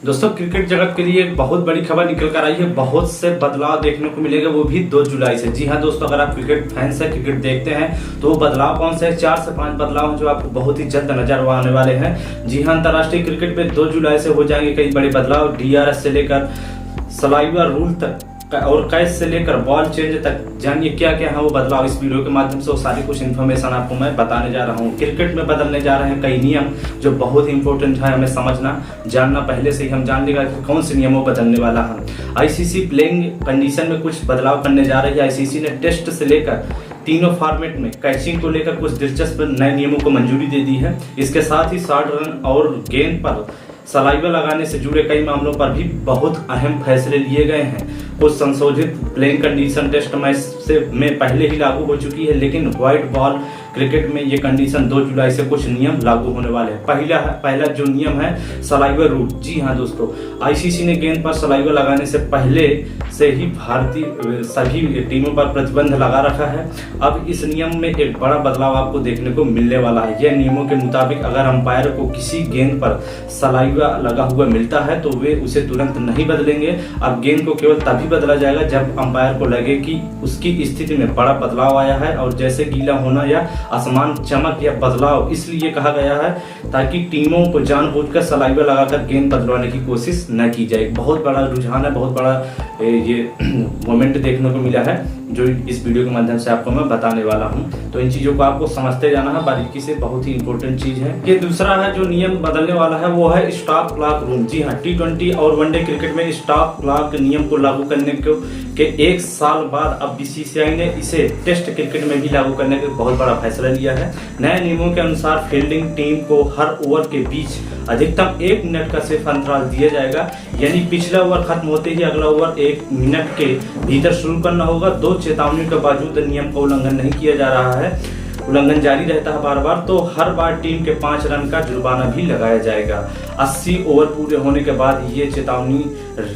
दोस्तों, क्रिकेट जगत के लिए एक बहुत बड़ी खबर निकल कर आई है। बहुत से बदलाव देखने को मिलेगा, वो भी 2 जुलाई से। जी हाँ दोस्तों, अगर आप क्रिकेट फैंस हैं, क्रिकेट देखते हैं, तो वो बदलाव कौन से हैं? 4 से 5 बदलाव हैं जो आपको बहुत ही जल्द नजर आने वाले हैं। जी हाँ, अंतर्राष्ट्रीय क्रिकेट में 2 जुलाई से हो जाएंगे कई बड़े बदलाव। DRS से लेकर सलाइवा रूल तक और कैच से लेकर बॉल चेंज तक, जानिए क्या क्या है वो बदलाव। इस वीडियो के माध्यम से वो सारी कुछ इन्फॉर्मेशन आपको मैं बताने जा रहा हूँ। क्रिकेट में बदलने जा रहे हैं कई नियम जो बहुत ही इंपॉर्टेंट है हमें समझना जानना। पहले से ही हम जान लेगा कि कौन से नियमों बदलने वाला है। ICC प्लेइंग कंडीशन में कुछ बदलाव करने जा रही है। ICC ने टेस्ट से लेकर तीनों फॉर्मेट में कैचिंग को लेकर कुछ दिलचस्प नए नियमों को मंजूरी दे दी है। इसके साथ ही शॉर्ट रन और गेंद पर सलाइवा लगाने से जुड़े कई मामलों पर भी बहुत अहम फैसले लिए गए हैं। कुछ संशोधित प्लेइंग कंडीशन टेस्ट मैच से में पहले ही लागू हो चुकी है, लेकिन व्हाइट बॉल क्रिकेट में ये कंडीशन 2 जुलाई से कुछ नियम लागू होने वाले हैं। पहला जो नियम है सलाइवा रूल। जी हाँ दोस्तों, ICC ने गेंद पर सलाइवा लगाने से पहले से ही भारतीय सभी टीमों पर प्रतिबंध लगा रखा है। अब इस नियम में एक बड़ा बदलाव आपको देखने को मिलने वाला है। यह नियमों के मुताबिक अगर अंपायर को किसी गेंद पर सलाइवा लगा हुआ मिलता है तो वे उसे तुरंत नहीं बदलेंगे। अब गेंद को केवल तभी बदला जाएगा जब अंपायर को लगे कि उसकी स्थिति में बड़ा बदलाव आया है, और जैसे गीला होना या असमान चमक या बदलाव इसलिए कहा गया है ताकि टीमों को जानबूझकर सलाइवा लगाकर गेंद बदलवाने की कोशिश न की जाए। बहुत बड़ा रुझान है, बहुत बड़ा ये मोमेंट देखने को मिला है जो इस वीडियो के माध्यम से आपको मैं बताने वाला हूं। तो इन चीजों को आपको समझते जाना है बारीकी से, बहुत ही इंपॉर्टेंट चीज है। ये दूसरा है जो नियम बदलने वाला है वो है स्टॉप क्लॉक रूल। जी हाँ, T20 और वनडे क्रिकेट में स्टॉप क्लॉक नियम को लागू करने के 1 साल बाद अब BCCI ने इसे टेस्ट क्रिकेट में भी लागू करने का बहुत बड़ा फैसला लिया है। नए नियमों के अनुसार फील्डिंग टीम को हर ओवर के बीच अधिकतम 1 मिनट का सिर्फ अंतराल दिया जाएगा, यानी पिछला ओवर खत्म होते ही अगला ओवर 1 मिनट के भीतर शुरू करना होगा। 2 चेतावनी के बावजूद नियम का उल्लंघन नहीं किया जा रहा है, उल्लंघन जारी रहता है बार बार, तो हर बार टीम के 5 रन का जुर्माना भी लगाया जाएगा। 80 ओवर पूरे होने के बाद ये चेतावनी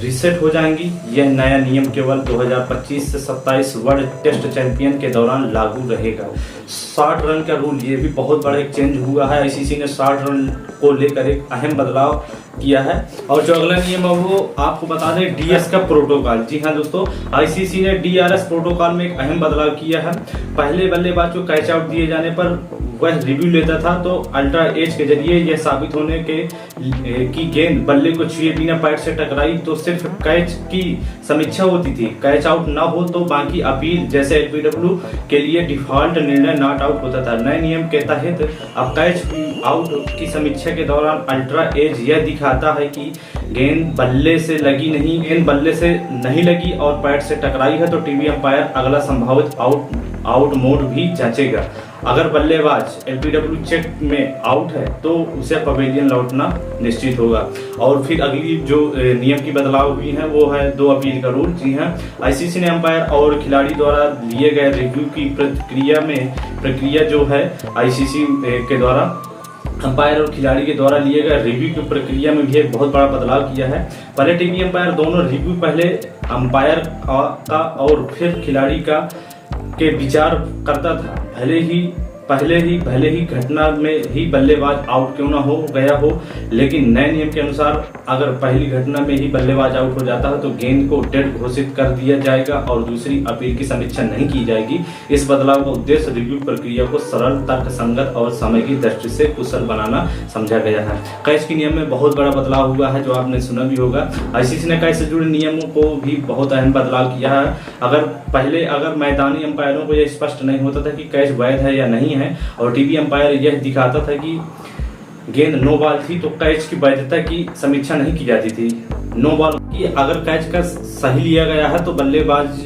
रिसेट हो जाएंगी। यह नया नियम केवल 2025 से 27 वर्ल्ड टेस्ट चैंपियन के दौरान लागू रहेगा। 60 रन का रूल, ये भी बहुत बड़ा एक चेंज हुआ है। ICC ने 60 रन को लेकर एक अहम बदलाव किया है। और जो अगला नियम है वो आपको बता दें DS का प्रोटोकॉल। जी हाँ दोस्तों, ICC ने DRS प्रोटोकॉल में एक अहम बदलाव किया है। पहले बल्लेबाज को कैच आउट दिए जाने पर वह रिव्यू लेता था, तो अल्ट्रा एज के जरिए यह साबित होने के कि गेंद बल्ले को छुए बिना पैड से टकराई तो सिर्फ कैच की समीक्षा होती थी। कैच आउट ना हो तो बाकी अपील जैसे LBW के लिए डिफॉल्ट निर्णय नॉट आउट होता था। नए नियम के तहत अब कैच आउट की समीक्षा के दौरान अल्ट्रा एज यह दिखाता है कि गेंद बल्ले से नहीं लगी और पैड से टकराई है, तो टीवी अंपायर अगला संभावित आउट मोड भी जांचेगा। अगर बल्लेबाज LBW चेक में आउट है तो उसे पवेलियन लौटना निश्चित होगा। और फिर अगली जो नियम की बदलाव हुई है वो है 2 अपील का रूल। जी हाँ, ICC ने अंपायर और खिलाड़ी द्वारा लिए गए रिव्यू की प्रक्रिया जो है ICC के द्वारा अंपायर और खिलाड़ी के द्वारा लिए गए रिव्यू की प्रक्रिया में भी एक बहुत बड़ा बदलाव किया है। पहले टीवी अंपायर दोनों रिव्यू पहले अंपायर का और फिर खिलाड़ी के विचार करता था, भले ही घटना में ही बल्लेबाज आउट क्यों ना हो गया हो। लेकिन नए नियम के अनुसार अगर पहली घटना में ही बल्लेबाज आउट हो जाता है तो गेंद को डेड घोषित कर दिया जाएगा और दूसरी अपील की समीक्षा नहीं की जाएगी। इस बदलाव का उद्देश्य रिव्यू प्रक्रिया को सरल, तर्कसंगत और समय की दृष्टि से कुशल बनाना समझा गया है। कैच के नियम में बहुत बड़ा बदलाव हुआ है जो आपने सुना भी होगा। ICC ने कैच से जुड़े नियमों को भी बहुत अहम बदलाव किया है। अगर मैदानी अंपायरों को यह स्पष्ट नहीं होता था कि कैच वैध है या नहीं है और टीवी अंपायर यह दिखाता था कि गेंद नो बॉल थी, तो कैच की वैधता की समीक्षा नहीं की जाती थी। नो बॉल की अगर कैच का सही लिया गया है तो बल्लेबाज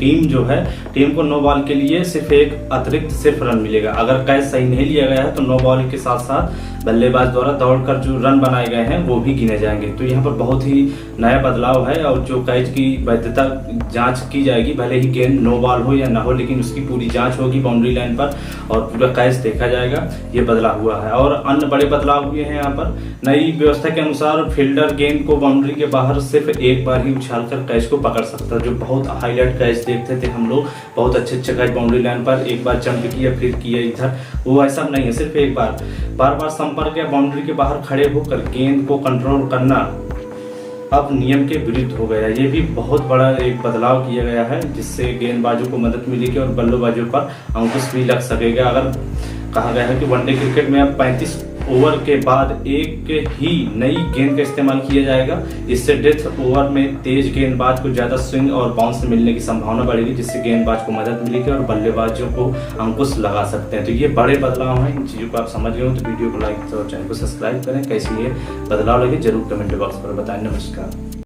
टीम को नो बॉल के लिए सिर्फ रन मिलेगा। अगर कैच सही नहीं लिया गया है तो नो बॉल के साथ साथ बल्लेबाज द्वारा दौड़कर जो रन बनाए गए हैं वो भी गिने जाएंगे। तो यहाँ पर बहुत ही नया बदलाव है और जो कैच की वैधता जांच की जाएगी, भले ही गेंद नो बॉल हो या ना हो, लेकिन उसकी पूरी जांच होगी बाउंड्री लाइन पर और पूरा कैच देखा जाएगा। ये बदलाव हुआ है। और अन्य बड़े बदलाव हुए हैं यहाँ पर। नई व्यवस्था के अनुसार फील्डर गेंद को बाउंड्री के बाहर सिर्फ एक बार ही उछालकर कैच को पकड़ सकता है। जो बहुत हाईलाइट कैच देखते थे हम लोग, बहुत अच्छे कैच बाउंड्री लाइन पर एक बार जंप किया फिर किया इधर, वो ऐसा नहीं है। सिर्फ एक बार संपर्क या बाउंड्री के बाहर खड़े होकर गेंद को कंट्रोल करना अब नियम के विरुद्ध हो गया। ये भी बहुत बड़ा एक बदलाव किया गया है, जिससे गेंदबाजों को मदद मिलेगी और बल्लेबाजों पर अंकुश भी लग सकेगा। अगर कहा गया है कि वनडे क्रिकेट में अब 35 ओवर के बाद एक ही नई गेंद का इस्तेमाल किया जाएगा। इससे डेथ ओवर में तेज गेंदबाज को ज्यादा स्विंग और बाउंस मिलने की संभावना बढ़ेगी, जिससे गेंदबाज को मदद मिलेगी और बल्लेबाजों को अंकुश लगा सकते हैं। तो ये बड़े बदलाव हैं, इन चीज़ों को आप समझ गए हो तो वीडियो को लाइक और चैनल को सब्सक्राइब करें। कैसी ये बदलाव लगे जरूर कमेंट बॉक्स पर बताएं। नमस्कार।